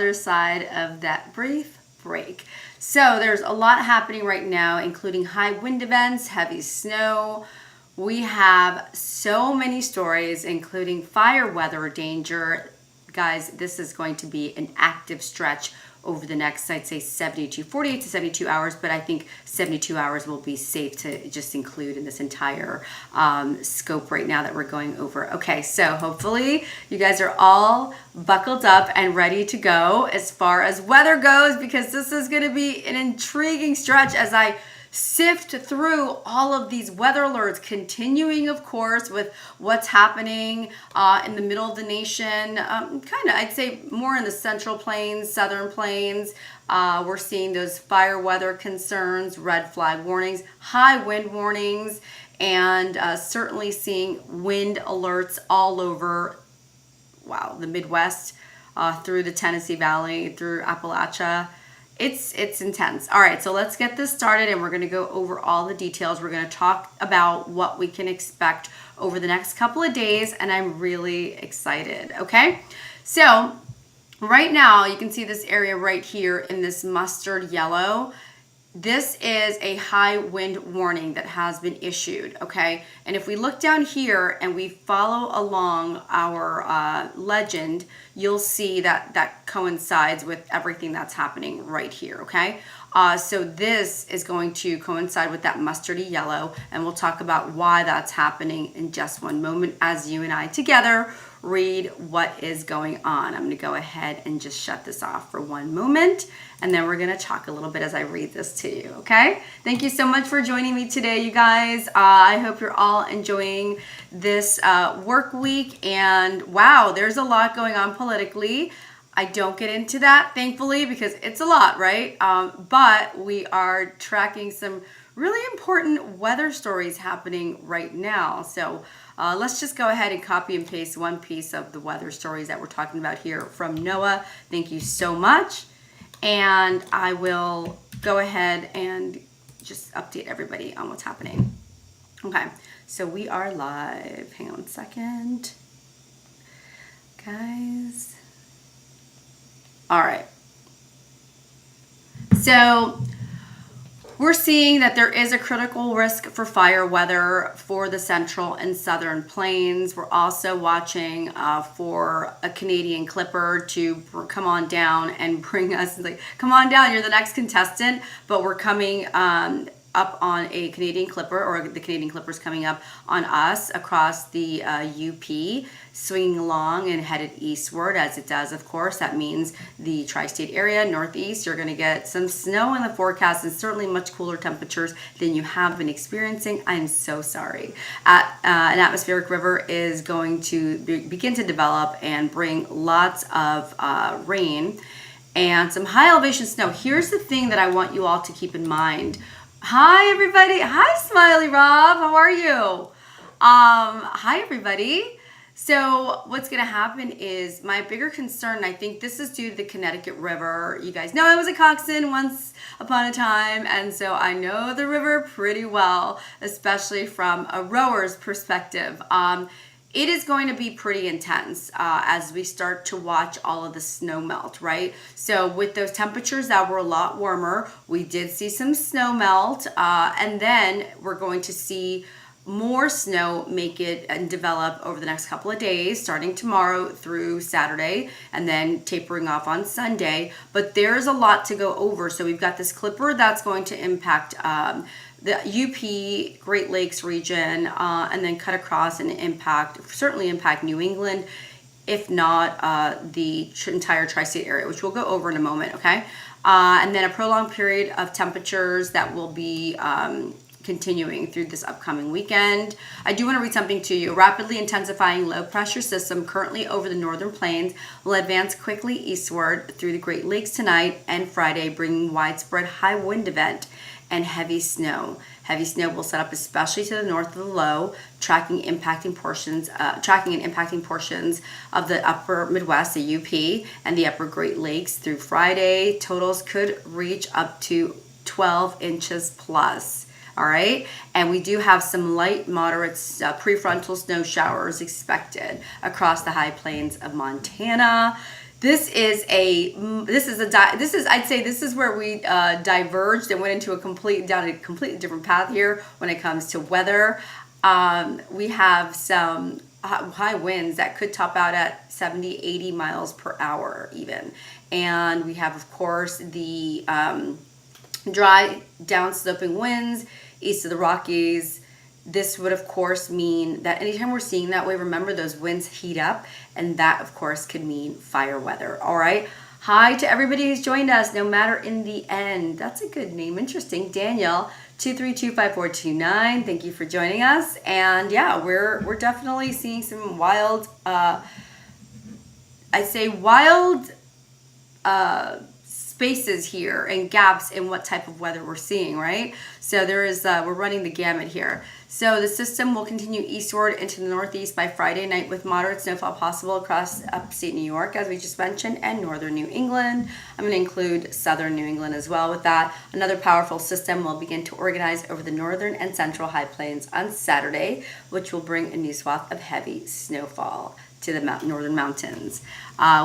other side of that brief break. So there's a lot happening right now, including high wind events, heavy snow. We have so many stories, including fire weather danger. Guys, this is going to be an active stretch over the next, I'd say 48 to 72 hours, but I think 72 hours will be safe to just include in this entire scope right now that we're going over. Okay, so hopefully you guys are all buckled up and ready to go as far as weather goes, because this is going to be an intriguing stretch as I sift through all of these weather alerts, continuing, of course, with what's happening in the middle of the nation, kind of, I'd say more in the central plains, southern plains. We're seeing those fire weather concerns, red flag warnings, high wind warnings, and certainly seeing wind alerts all over, wow, the Midwest, through the Tennessee Valley, through Appalachia. It's intense. All right, so let's get this started, and we're going to go over all the details. We're going to talk about what we can expect over the next couple of days, and I'm really excited, okay? So right now, you can see this area right here in this mustard yellow. This is a high wind warning that has been issued, okay? And if we look down here and we follow along our legend, you'll see that that coincides with everything that's happening right here, okay? So this is going to coincide with that mustardy yellow, and we'll talk about why that's happening in just one moment as you and I together read what is going on. I'm going to go ahead and just shut this off for one moment, and then we're going to talk a little bit as I read this to you, okay? Thank you so much for joining me today, you guys. I hope you're all enjoying this work week, and wow, there's a lot going on politically. I don't get into that, thankfully, because it's a lot, right? But we are tracking some really important weather stories happening right now. So let's just go ahead and copy and paste one piece of the weather stories that we're talking about here from NOAA. Thank you so much. And I will go ahead and just update everybody on what's happening. Okay, so we are live. Hang on one second. Guys. All right. So we're seeing that there is a critical risk for fire weather for the central and southern plains. We're also watching for a Canadian clipper to come on down and bring us, like, come on down, you're the next contestant, but we're coming up on a Canadian clipper, or the Canadian clipper's coming up on us across the UP, swinging along and headed eastward, as it does, of course. That means the tri-state area, northeast, you're going to get some snow in the forecast and certainly much cooler temperatures than you have been experiencing. I'm so sorry. An atmospheric river is going to begin to develop and bring lots of rain and some high elevation snow. Here's the thing that I want you all to keep in mind. Hi, everybody. Hi, Smiley Rob. How are you? Hi, everybody. So what's going to happen is my bigger concern, and I think this is due to the Connecticut River. You guys know I was a coxswain once upon a time, and so I know the river pretty well, especially from a rower's perspective. It is going to be pretty intense as we start to watch all of the snow melt, right? So with those temperatures that were a lot warmer, we did see some snow melt, and then we're going to see more snow make it and develop over the next couple of days, starting tomorrow through Saturday, and then tapering off on Sunday. But there's a lot to go over. So we've got this clipper that's going to impact the UP, Great Lakes region, and then cut across and certainly impact New England, if not the entire tri-state area, which we'll go over in a moment, okay? And then a prolonged period of temperatures that will be continuing through this upcoming weekend. I do want to read something to you. A rapidly intensifying low pressure system currently over the northern plains will advance quickly eastward through the Great Lakes tonight and Friday, bringing widespread high wind event and heavy snow. Heavy snow will set up especially to the north of the low, tracking and impacting portions of the upper Midwest, the UP, and the upper Great Lakes through Friday. Totals could reach up to 12 inches plus. All right, and we do have some light, moderate prefrontal snow showers expected across the high plains of Montana. I'd say this is where we diverged and went into down a completely different path here when it comes to weather. We have some high winds that could top out at 70, 80 miles per hour even. And we have, of course, the dry downsloping winds east of the Rockies. This would, of course, mean that anytime we're seeing that way, remember those winds heat up, and that, of course, could mean fire weather. All right. Hi to everybody who's joined us, no matter in the end. That's a good name. Interesting. Daniel, 2325429. Thank you for joining us. And yeah, we're definitely seeing some wild, spaces here and gaps in what type of weather we're seeing, right? So we're running the gamut here. So the system will continue eastward into the northeast by Friday night with moderate snowfall possible across upstate New York, as we just mentioned, and northern New England. I'm going to include southern New England as well with that. Another powerful system will begin to organize over the northern and central high plains on Saturday, which will bring a new swath of heavy snowfall to the northern mountains.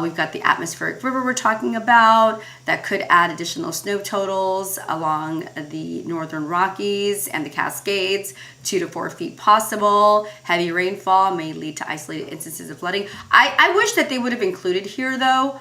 We've got the atmospheric river we're talking about that could add additional snow totals along the northern Rockies and the Cascades, 2 to 4 feet possible. Heavy rainfall may lead to isolated instances of flooding. I wish that they would have included here, though,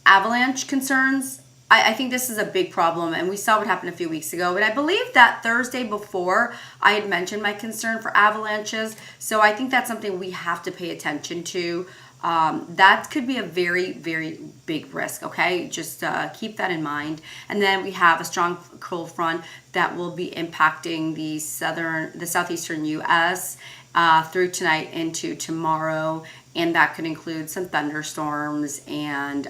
avalanche concerns. I think this is a big problem, and we saw what happened a few weeks ago. But I believe that Thursday before, I had mentioned my concern for avalanches. So I think that's something we have to pay attention to. That could be a very, very big risk, okay? Just keep that in mind. And then we have a strong cold front that will be impacting the southeastern U.S. Through tonight into tomorrow. And that could include some thunderstorms and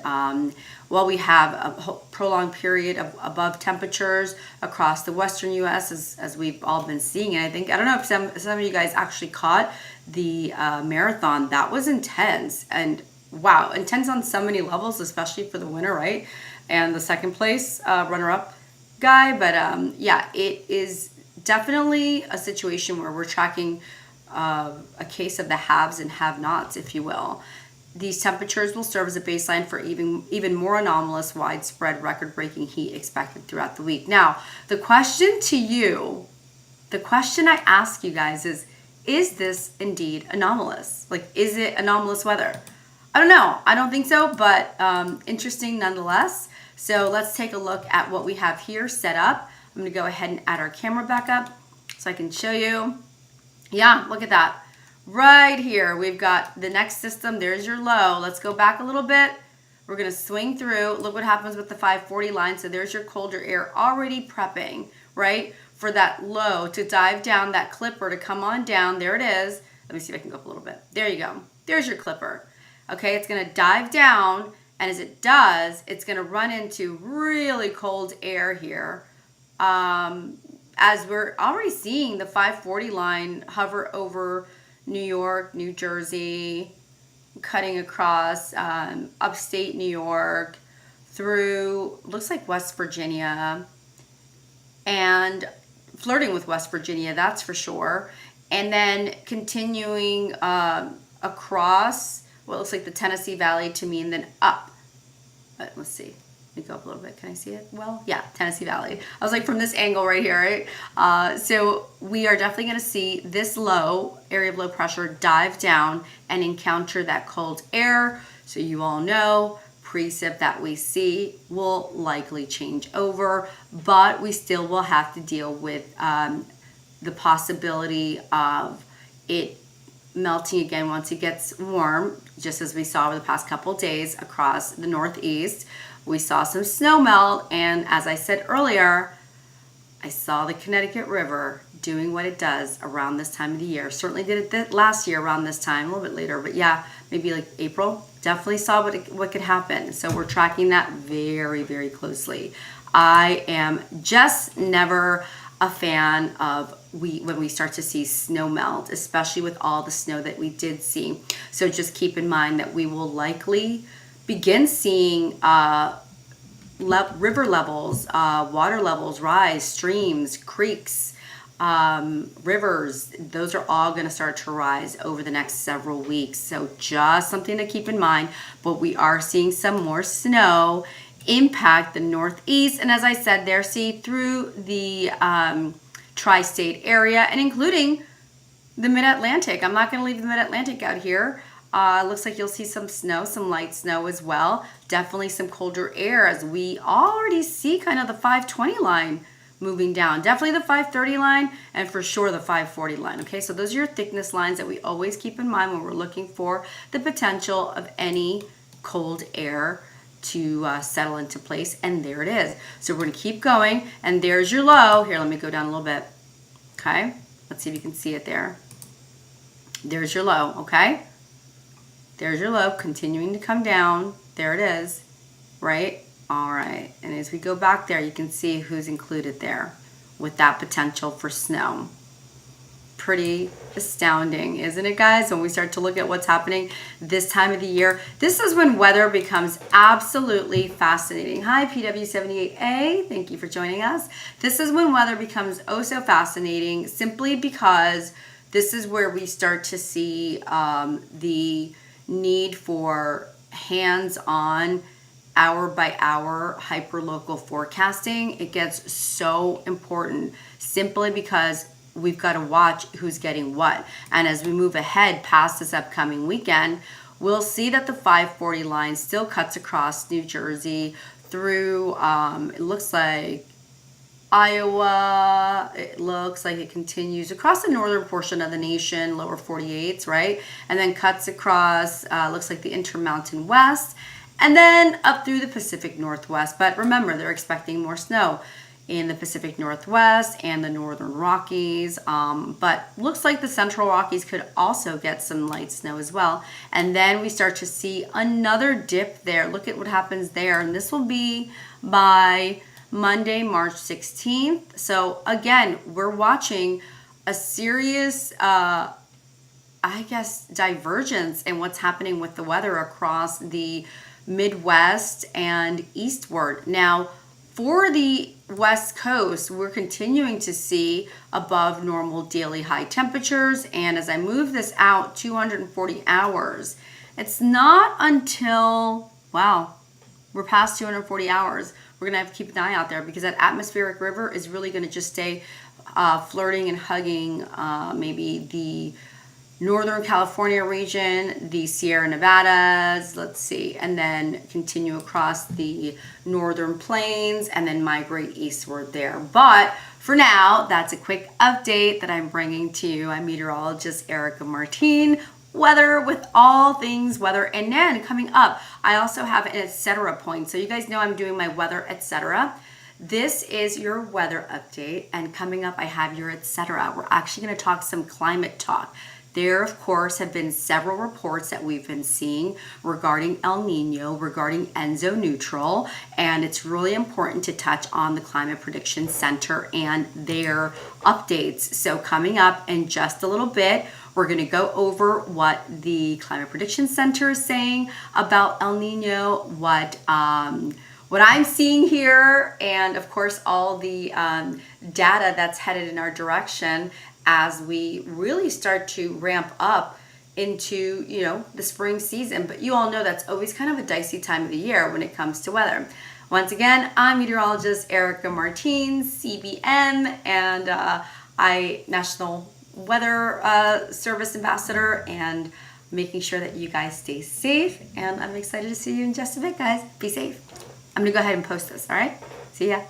we have a prolonged period of above temperatures across the western U.S. as we've all been seeing. And I don't know if some of you guys actually caught the marathon. That was intense, and wow, intense on so many levels, especially for the winner, right? And the second place runner-up guy. But yeah, it is definitely a situation where we're tracking a case of the haves and have-nots, if you will. These temperatures will serve as a baseline for even more anomalous, widespread, record-breaking heat expected throughout the week. Now, the question I ask you guys is this indeed anomalous? Like, is it anomalous weather? I don't know. I don't think so, but interesting nonetheless. So let's take a look at what we have here set up. I'm going to go ahead and add our camera back up so I can show you. Yeah, look at that. Right here, we've got the next system. There's your low. Let's go back a little bit. We're going to swing through. Look what happens with the 540 line. So there's your colder air already prepping, right, for that low to dive down, that clipper to come on down. There it is. Let me see if I can go up a little bit. There you go. There's your clipper. Okay, it's going to dive down, and as it does, it's going to run into really cold air here. As we're already seeing the 540 line hover over New York, New Jersey, cutting across upstate New York through, looks like West Virginia, and flirting with West Virginia, that's for sure. And then continuing across what looks like the Tennessee Valley to me, and then up. Let's see. Let me go up a little bit. Can I see it? Well, yeah, Tennessee Valley. I was like from this angle right here, right? So we are definitely going to see this low area of low pressure dive down and encounter that cold air. So you all know precip that we see will likely change over, but we still will have to deal with the possibility of it melting again once it gets warm, just as we saw over the past couple days across the Northeast. We saw some snow melt, and as I said earlier, I saw the Connecticut River doing what it does around this time of the year. Certainly did it last year around this time, a little bit later, but yeah, maybe like April. Definitely saw what could happen. So we're tracking that very, very closely. I am just never a fan of when we start to see snow melt, especially with all the snow that we did see. So just keep in mind that we will likely begin seeing river levels, water levels rise, streams, creeks, rivers, those are all going to start to rise over the next several weeks. So just something to keep in mind. But we are seeing some more snow impact the Northeast. And as I said there, see through the tri-state area and including the mid-Atlantic. I'm not going to leave the mid-Atlantic out here. Looks like you'll see some snow, some light snow as well. Definitely some colder air as we already see kind of the 520 line moving down. Definitely the 530 line and for sure the 540 line. Okay, so those are your thickness lines that we always keep in mind when we're looking for the potential of any cold air to settle into place. And there it is. So we're going to keep going. And there's your low. Here, let me go down a little bit. Okay, let's see if you can see it there. There's your low. Okay. There's your low, continuing to come down. There it is, right? All right, and as we go back there, you can see who's included there with that potential for snow. Pretty astounding, isn't it, guys? When we start to look at what's happening this time of the year, this is when weather becomes absolutely fascinating. Hi, PW78A, thank you for joining us. This is when weather becomes oh so fascinating, simply because this is where we start to see the need for hands-on, hour-by-hour hyperlocal forecasting. It gets so important simply because we've got to watch who's getting what. And as we move ahead past this upcoming weekend, we'll see that the 540 line still cuts across New Jersey through, it looks like Iowa. It looks like it continues across the northern portion of the nation, lower 48s, right? And then cuts across, looks like the Intermountain West, and then up through the Pacific Northwest. But remember, they're expecting more snow in the Pacific Northwest and the Northern Rockies. But looks like the Central Rockies could also get some light snow as well. And then we start to see another dip there. Look at what happens there. And this will be by Monday, March 16th. So again, we're watching a serious, divergence in what's happening with the weather across the Midwest and eastward. Now, for the West Coast, we're continuing to see above normal daily high temperatures. And as I move this out 240 hours, it's not until, wow, we're past 240 hours. We're going to have to keep an eye out there because that atmospheric river is really going to just stay flirting and hugging maybe the Northern California region, the Sierra Nevadas, let's see, and then continue across the northern plains and then migrate eastward there. But for now, that's a quick update that I'm bringing to you. I'm meteorologist Erika Martin. Weather with all things weather. And then coming up, I also have an etc. point. So you guys know I'm doing my weather etc. This is your weather update. And coming up, I have your etc. We're actually going to talk some climate talk. There, of course, have been several reports that we've been seeing regarding El Nino, regarding Enso neutral, and it's really important to touch on the Climate Prediction Center and their updates. So coming up in just a little bit, we're going to go over what the Climate Prediction Center is saying about El Nino, what I'm seeing here, and of course all the data that's headed in our direction as we really start to ramp up into, the spring season. But you all know that's always kind of a dicey time of the year when it comes to weather. Once again, I'm meteorologist Erika Martin, CBM, and I National Weather Service Ambassador, and making sure that you guys stay safe. And I'm excited to see you in just a bit, guys. Be safe. I'm going to go ahead and post this, all right? See ya.